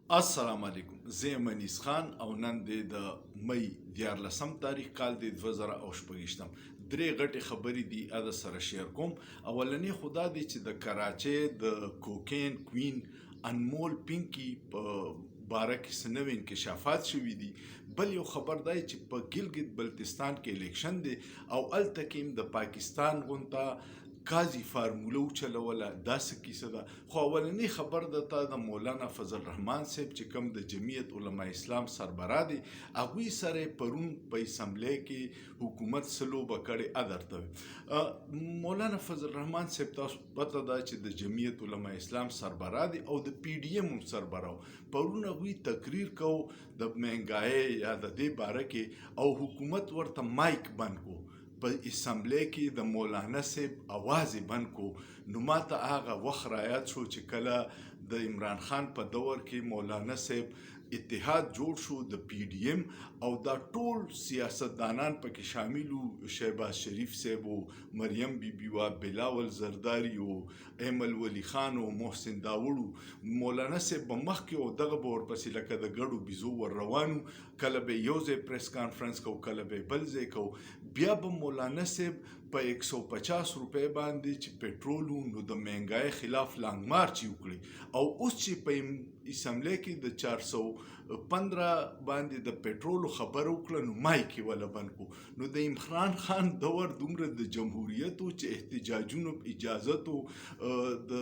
السلام علیکم، زه یم انیس خان او نن دی د مئی 14 تاریخ کال دی 2026 درې غټې خبرې دي د سره شیر کوم. اولنې خو دا دی چې د کراچۍ د کوکین کوین انمول پینکی په باره کې څه نوي انکشافات شوي دي. بل یو خبر دی چې په ګلګت بلتستان کې الیکشن دی او هلته کې هم د پاکستان غونته قاضي فارموله وچلوله. دا څه کیسه ده؟ خو اولنی خبر درته د مولانا فضل الرحمن صاحب چې کوم د جمعیت علما اسلام سربراه دی، هغوی سره پرون په اسمبلی کې حکومت څه لوبه کړې درته مولانا فضل الرحمن صاحب تاسو پته ده چې د جمعیت علما اسلام سربراه دی او د پی ډي ایم هم سربراه. پرون هغوی تقریر کو د مهنګایۍ یا د دې باره کې او حکومت ورته مایک بند کو. په اسمبلی کې د مولانا صاحب اواز یې بند کو. نو ماته هغه وخت رایاد شو چې کله د عمران خان په دور کې مولانا صاحب اتحاد جوړ شو د پی ډي ایم او دا ټول سیاستدانان پکې شامل وو. شهباز شریف صاحب و، مریم بیبي وه، بلاول زرداري و، ایمل ولی خان و، محسن داوړ و. مولانا صاحب به مخکې و دغه به ورپسې لکه د ګډو بیزو ور روان و. کله به یو ځای پریس کانفرنس کو، کله به بل ځای کو. بیا به مولانا صاحب په 150 روپۍ باندې چې پټرول و نو د مهنګای خلاف لانګ مارچ یې وکړي. او اوس چې په اسمبلی کې د 415 باندې د پټرولو خبره وکړه نو مایک یې وله بند کو. نو د عمران خان دور دومره د جمهوریت و چې احتجاجونو اجازت و، د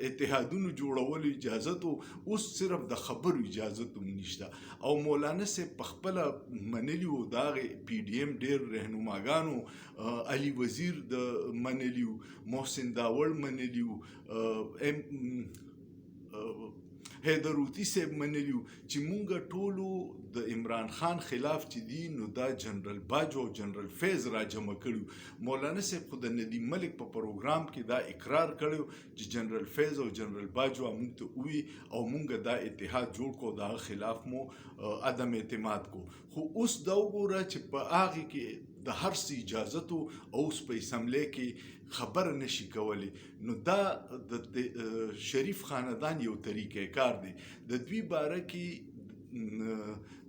اتحادونو جوړولو اجازت و، اوس صرف د خبرو اجازت هم نشته. او مولانا صاحب په خپله منلي و، د هغې پی ډي ایم ډېر رهنماګانو علي وزیر د منلي و، محسن داوړ منلي و، حیدروتي صاحب منلي و چې مونږ ټولو د عمران خان خلاف چې دي نو دا جنرال باجو او جنرال فیض را جمع کړي. مولانا صاحب خو د ندیم ملک په پروګرام کې دا اقرار کړی چې جنرال فیض او جنرال باجو مونږ ته ووي او مونږ دا اتحاد جوړ کو، د هغه خلاف مو عدم اعتماد کو. خو اوس دا وګوره چې په هغې کې د هر څه اجازت او اوس په اسمبلی کې خبره نشي کولی. نو دا د شریف خاندان یو طریقه کار دی. د دوی باره کې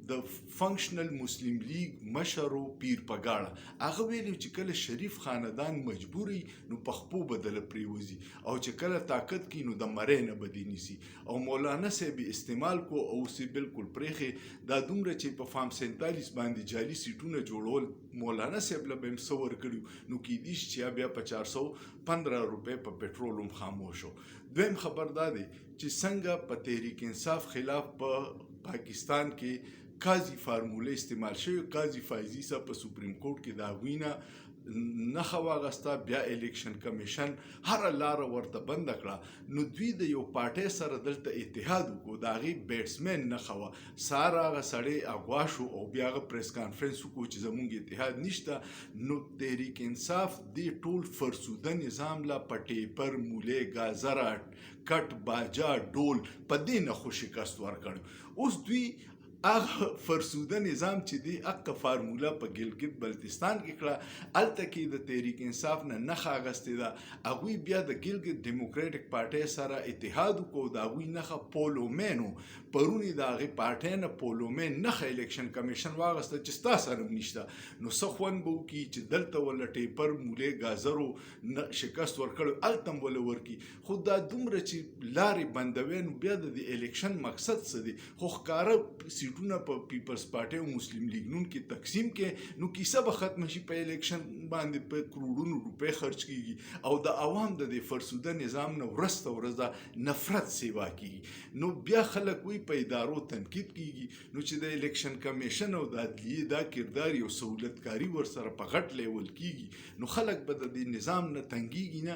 د فنکشنل مسلم لیگ مشر پیر پګاړه هغه ویلي چې کله شریف خاندان مجبوري نو په خپو بدله پریوزي او چې کله طاقت کی نو د مرۍ نه بدې نیسي. او مولانا صاحب استعمال کو او سی بالکل پرېښې. دا دومره چې په فام 47 باندې جعلي سیټونه جوړول مولانا صاحب له به هم څه ورکړي نو کیدای شي چې بیا په 415 روپۍ په پټرول هم خاموش شو. دویم خبر دا دی چې څنګه په تحریک انصاف خلاف په پاکستان کې قاضي فارموله استعمال شوی. قاضي فایزي صاحب په سپریم کورټ کې د هغوی نه نښه واخسته، بیا الیکشن کمیشن هره لاره ورته بنده کړه. نو دوی د یو پارټۍ سره دلته اتحاد وکړو، د هغې بیټسمین نښه وه. سهار هغه سړی اغوا شو او بیا هغه پریس کانفرنس وکړو چې زموږ اتحاد نشته. نو تحریک انصاف دې ټول فرسوده نظام له په ټیپر، مولې، ګازره، کټ، باجا، ډول په دې نښو شکست ورکړ. اوس دوی هغه فرسوده نظام چې دی هغه فارموله په ګلګت بلتستان کې کړه، هلته کې د تحریک انصاف نه نښه اخیستې ده. هغوی بیا د ګلګت ډیموکریټک پارټۍ سره اتحاد وکړو، د هغوی نښه پولومین و. پرون یې د هغې پارټۍ نه پولومین نښه الیکشن کمیشن واخیسته چې ستا سره هم نشته. نو څه خوند به وکړي چې دلته وله ټیپر، مولې، ګازرو شکست ورکړی، هلته هم وله ورکړي. خو دا دومره چې لارې بندوي نو بیا د الیکشن مقصد څه دی؟ خو ښکاره سیټونه په پیپلز پارټۍ او مسلم لیگ نون کې تقسیم کې نو کیسه به ختمه شي. په الیکشن باندې په کروڑونو روپۍ خرچ کیږي او د عوام د دې فرسوده نظام نه ورځ ته ورځ نفرت سیوا کیږي. نو بیا خلک وی په ادارو تنقید کیږي. نو چې د الیکشن کمیشن او د عدلیې دا کردار یو سہولتکاري ورسره په غټ لیول کیږي نو خلک به د دې نظام نه تنګیږي نه.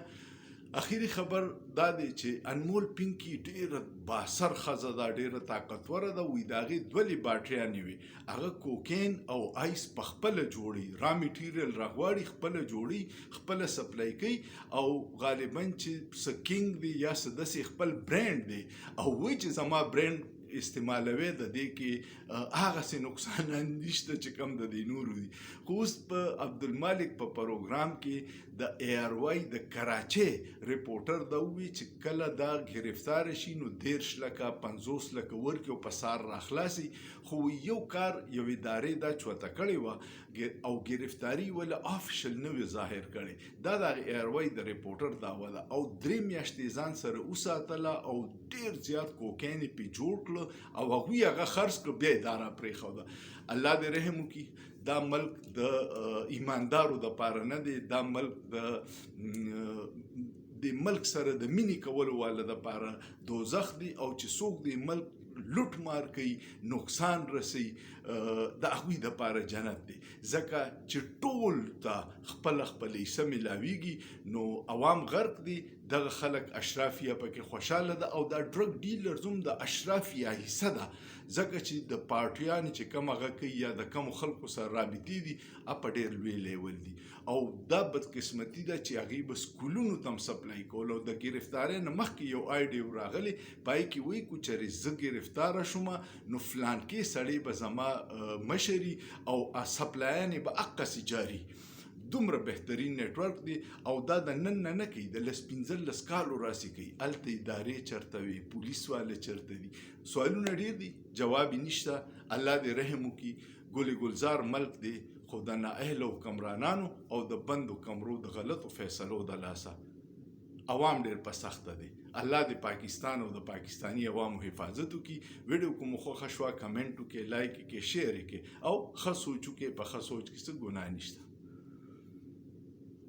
اخیری خبر دا دی چې انمول پینکی ډیره باثر ښځه ده، ډیره طاقتوره ده. وی د هغې دوه لیبارټریانې وي، هغه کوکین او آیس په خپله جوړوي، را میټیریل راغواړي، خپله جوړوي، خپله سپلای کوي او غالبا چې څه کینګ دی یا څه داسې خپل برانډ دی او وایي چې زما برانډ استعمالوي د دې کې هغه څه نقصانات نشته چې کم د دې نورو دي. خو اوس په عبدالمالک په پروګرام کې د اے آر واي د کراچۍ ریپورټر دا ووی چې کله دا گرفتار شي نو 10 لکه 50 لکه ورکي او په سار راخلاصي. خو یو کار یو ادارې دا چوته کړی و او گرفتاری ولا افشل نه وی ظاهر کړي. دا د اے آر واي د ریپورټر داوا ده او 3 میاشتې ځان سره وساتله او ډیر زیات کوکین پی جوړ کړ او هغه خرڅ کړ بیا اداره پرېښوده. الله دې رحم وکړي. دا ملک د ایماندارو د پاره نه دی، دا ملک د ملک سره د مینې کولو والا د پاره دوزخ دی او چې څوک د ملک لوټ مار کوي نقصان رسي د هغوی د پاره جنت دی. ځکه چې ټول ته خپل حصه ملاویږي نو عوام غرق دي، دغه خلک اشرافیه پکې خوشحاله ده او دا ډرګ ډیلرز هم د اشرافیه حصه ده. ځکه چې د پارټیانو چې کوم هغه کوي یا د کومو خلکو سره رابطې دي په ډېر لوی لیول دي او دا بدقسمتي ده چې هغوی به سکولونو ته هم سپلای کول. او د ګرفتارۍ نه مخکې یو آیډیا راغلی پای کې وایي که چېرې زه ګرفتاره شومه نو فلانکې سړی به زما مشري او سپلایانې به هغسې جاري. دومره بهترین نیټورک دی او دا د نن نه کوي، د 15 کالو راسي کوي. هلته ادارې چرته وي، پولیس والا چرته دي، سوالونه ډېر دي، جواب یې نشته. الله دې رحم وکړي. ګل ګلزار ملک دی خو د نااهلو حکمرانانو او د بندو کمرو د غلطو فیصلو د لاسه عوام ډېر په سخته دی. الله د پاکستان او د پاکستانی عوامو حفاظت وکړي. ویډیو کوم خوښه شوه کمنټ وکړئ، لایک وکړئ، شیر وکړئ او ښه سوچ وکړئ. په ښه سوچ کې څه ګناه نشته.